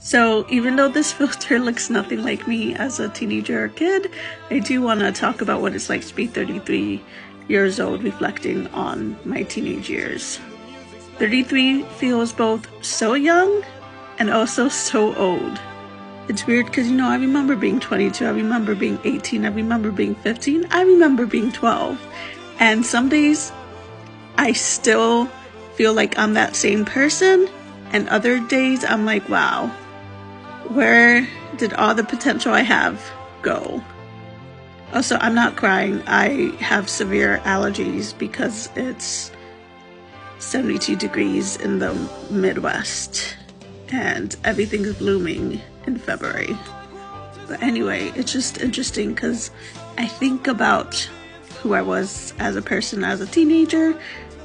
So even though this filter looks nothing like me as a teenager or kid, I do want to talk about what it's like to be 33 years old, reflecting on my teenage years. 33 feels both so young and also so old. It's weird because, I remember being 22, I remember being 18, I remember being 15, I remember being 12. And some days I still feel like I'm that same person, and other days I'm like, wow, where did all the potential I have go? Also, I'm not crying. I have severe allergies because it's 72 degrees in the Midwest and everything is blooming in February. But anyway, it's just interesting because I think about who I was as a person, as a teenager,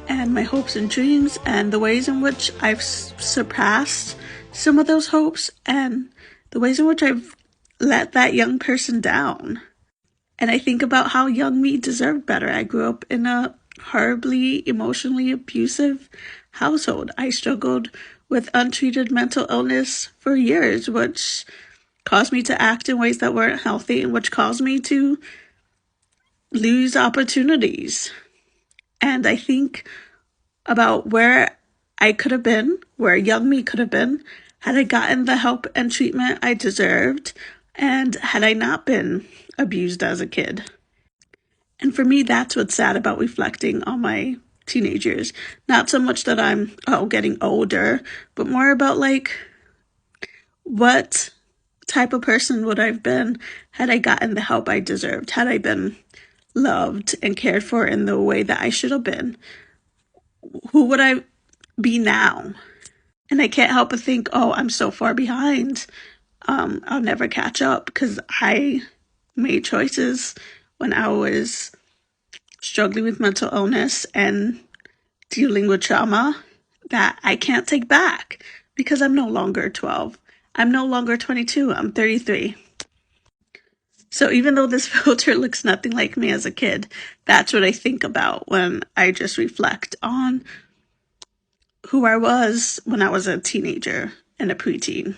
and my hopes and dreams, and the ways in which I've surpassed some of those hopes, and the ways in which I've let that young person down. And I think about how young me deserved better. I grew up in a horribly emotionally abusive household. I struggled with untreated mental illness for years, which caused me to act in ways that weren't healthy, and which caused me to lose opportunities. And I think about where I could have been, where young me could have been, had I gotten the help and treatment I deserved, and had I not been abused as a kid. And for me, that's what's sad about reflecting on my teenage years. Not so much that I'm getting older, but more about what type of person would I have been had I gotten the help I deserved, had I been loved and cared for in the way that I should have been. Who would I be now? And I can't help but think, I'm so far behind. I'll never catch up because I made choices when I was struggling with mental illness and dealing with trauma that I can't take back because I'm no longer 12. I'm no longer 22. I'm 33. So even though this filter looks nothing like me as a kid, that's what I think about when I just reflect on who I was when I was a teenager and a preteen.